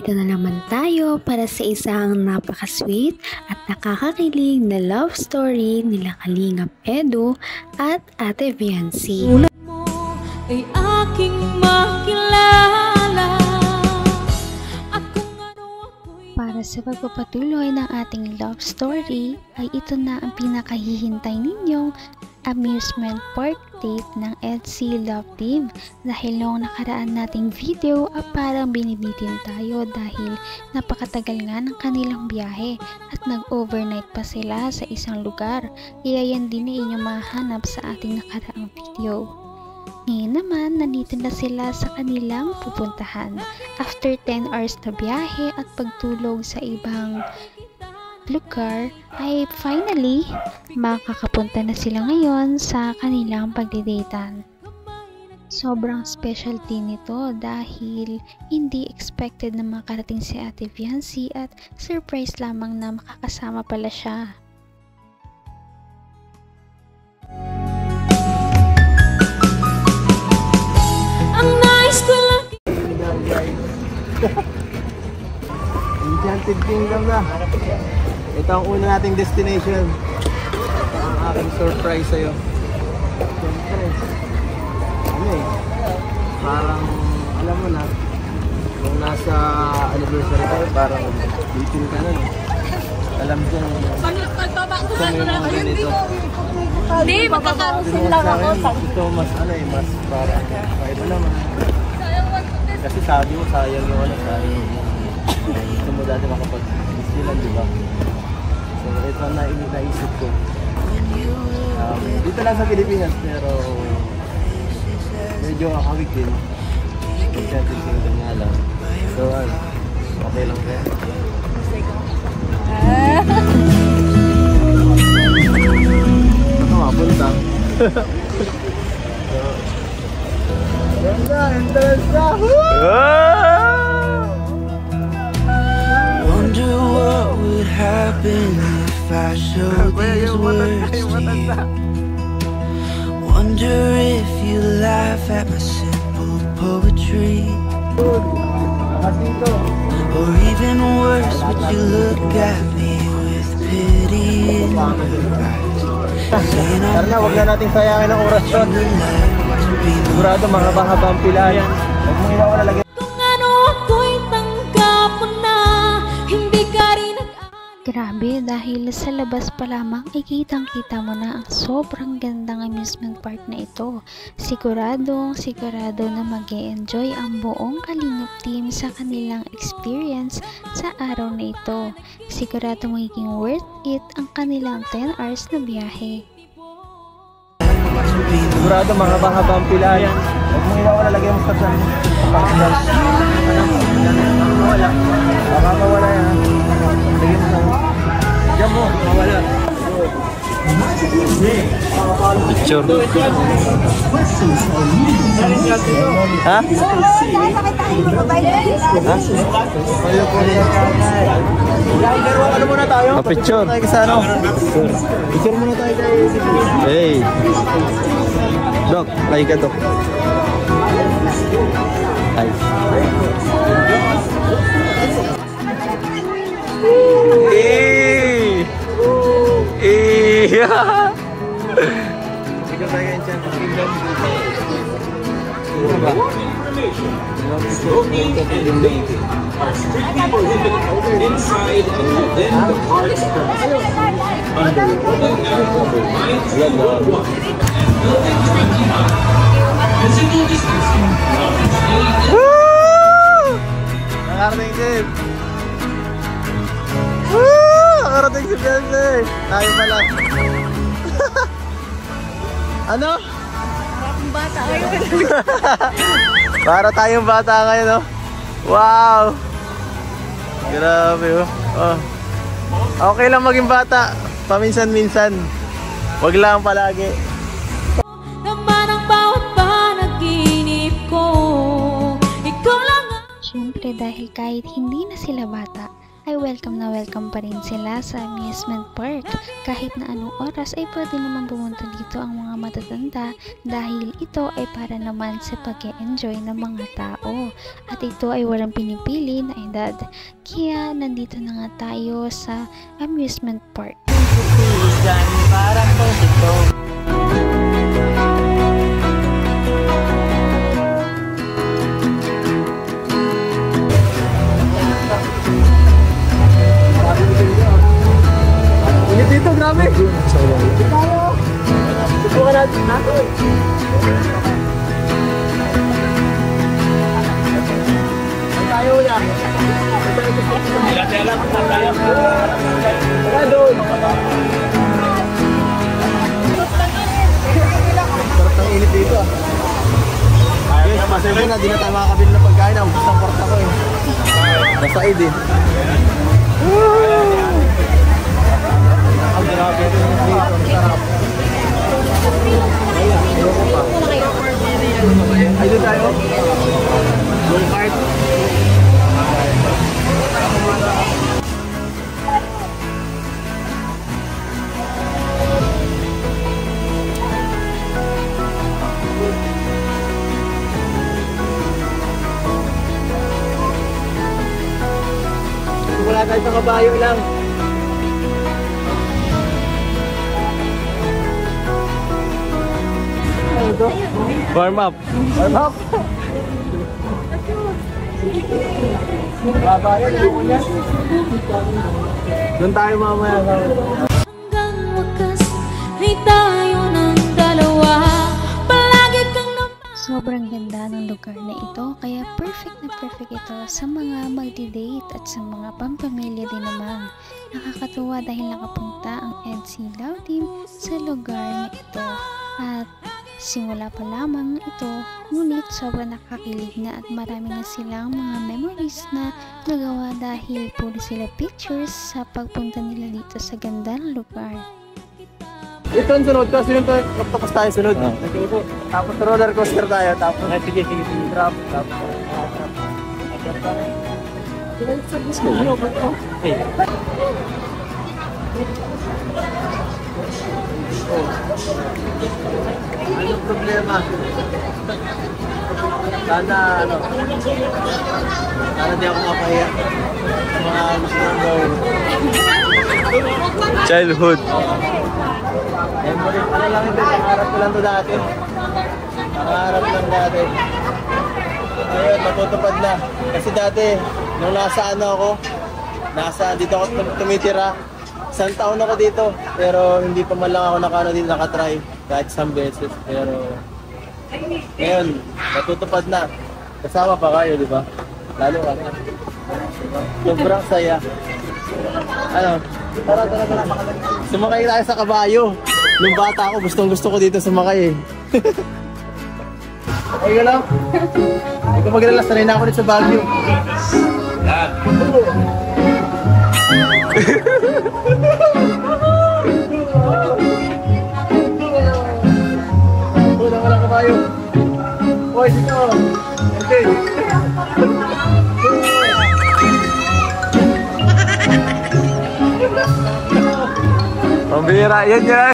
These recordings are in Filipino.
Narito na naman tayo para sa isang napaka-sweet at nakakakilig na love story nila Kalingap Edu at Ate Viancy. Ulat mo ay aking makilala. Para sa pagpapatuloy ng ating love story ay ito na ang pinakahihintay ninyong amusement park date ng EDSI Love Team. Dahil noong nakaraan nating video ay parang binibitin tayo dahil napakatagal nga ng kanilang biyahe at nag-overnight pa sila sa isang lugar. Kaya yan din na inyong mahanap sa ating nakaraang video. Ngayon naman, nandito na sila sa kanilang pupuntahan. After 10 hours na biyahe at pagtulog sa ibang lugar, ay finally, makakapunta na sila ngayon sa kanilang pagdidatean. Sobrang specialty nito dahil hindi expected na makarating si Ate Viancy at surprise lamang na makakasama pala siya. Enchanted Kingdom na. Ito ang una nating destination. Ito ang aking surprise sa'yo. Siyempre, parang alam mo na, kung nasa anniversary tayo, parang dating ka na. Alam ko gusto mo yung mga ganito. Hindi, magkakaroon lang ako. Ito mas mas parang iba naman. Kasi sabi mo, sayang yung sayang. Gusto mo dati makapag-Disneyland, di ba? So, ito na naisip ko. Dito lang sa Pilipinas, pero medyo akawig din. Enchanted Kingdom nga lang. So, okay lang kaya? Ito mapunta. Ganda! Entrance na! Wonder what would happen if I showed these words to you. Wonder if you laugh at my simple poetry. Or even worse, would you look at me with pity in your eyes? Karena wag na nating sayangin ang oras doon. Sigurado mahaba-haba ang pilayan. Huwag mong iwawan lagi. Kung ano ako'y tanggap mo na, hindi ka rin Grabe, dahil sa labas pa lamang ay kitang-kita mo na ang sobrang gandang amusement park na ito. Sigurado na mag-e-enjoy ang buong Kalingap team sa kanilang experience sa araw na ito. Sigurado magiging worth it ang kanilang 10 hours na biyahe. Sigurado mahaba-haba ang pilayan. Huwag mong iwawan lalagyan mo sa saan. Baka mawala yan. Lagyan mo sa diyan mo, mawala. Picture. Ha? Ha? Ano muna tayo? Picture. Picture muna tayo kay hey. Dok, lagi ka Dok. Hi. Ikaw tayo yung Enchanted Kingdom. Ba? Inside and then the park starts. Under physical distancing. Nakarating din. Nakarating si Beyonce. Tayo pala. Ano? Parang bata ngayon. Para tayong bata ngayon, no? Wow! Grabe, oh. Okay lang maging bata. Paminsan-minsan. Wag lang palagi. Naman ang bawat panaginip ko. Ikaw lang. Siyempre dahil kahit hindi na sila bata, ay welcome na welcome pa rin sila sa amusement park. Kahit na anong oras ay pwede naman pumunta dito ang mga matatanda dahil ito ay para naman sa pag-e-enjoy ng mga tao. At ito ay walang pinipili na edad. Kaya nandito na nga tayo sa amusement park. Init dito, grabe! Subukan natin natin. Tayo na. Tara doon. Sarap ng init dito ah. Yes, masaya na, di na tayo makakabili ng pagkain. Ubus ang kwarta ko eh. Nasaid eh. Ang grabe ito yung dito. Ang sarap. Ayoko pa. Ay, doon tayo. Yung cart. Wala tayo sa kabayo lang. Warm up. Warm up. Kabayo na. Doon tayo mamaya. Hanggang wakas ay tayo ng dalawa. Palagi kang Sobrang ganda ng lugar na ito, kaya perfect na perfect ito sa mga magdi-date at sa mga pampamilya din naman. Nakakatuwa dahil nakapunta ang EDC Love Team sa lugar na ito. At simula pa lamang ito, ngunit sobrang nakakilig na at marami na silang mga memories na nagawa dahil puro sila pictures sa pagpunta nila dito sa ganda ng lugar. Ito ang sunod ko. Sunod ko. Tapos tayo sunod. Tapos roller coaster tayo. Tapos sige. Drop. Anong problema? Sana di ako mapahiya sa mga gusto ng gawin. Childhood. Memory, ano lang ito, pangarap ko lang ito dati. Pangarap lang dati. Ayun, matutupad na. Kasi dati, nung dito ako tumitira. Isang taon ako dito, pero hindi pa man lang ako nakatry kahit isang beses. Pero ngayon, matutupad na. Kasama pa kayo, di ba? Lalo ka. Sobrang saya. Tara. Sumakay tayo sa kabayo. Nung bata ako, gustong-gusto ko dito sumakay eh. Ay, galaw. Hindi ko maglala, sanay na ako dito sa Baguio. Wala kabayo. Hoy, dito. Okay. Pambira, yan.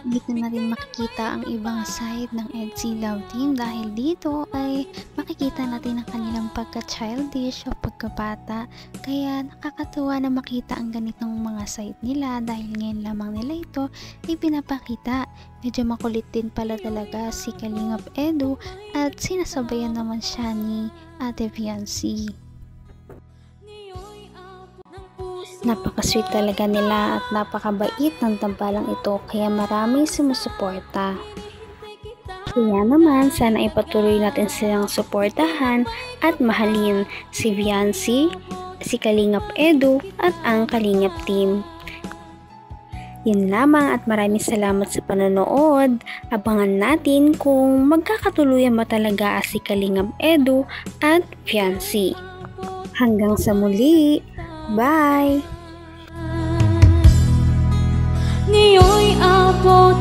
Dito na rin makikita ang ibang side ng EDC Love Team dahil dito ay makikita natin ang kanilang pagka-childish o pagkabata. Kaya nakakatuwa na makita ang ganitong mga side nila dahil ngayon lamang nila ito ipinapakita. Medyo makulit din pala talaga si Kalingap Edu at sinasabayan naman siya ni Ate Viancy. Napaka-sweet talaga nila at napakabait ng tambalang ito kaya maraming sumusuporta. Kaya naman sana ipatuloy natin silang suportahan at mahalin si Viancy, si Kalingap Edu at ang Kalingap Team. Yun lamang at maraming salamat sa panonood. Abangan natin kung magkakatuluyan ba talaga si Kalingap Edu at Viancy. Hanggang sa muli! Bye! Ngayon'y abot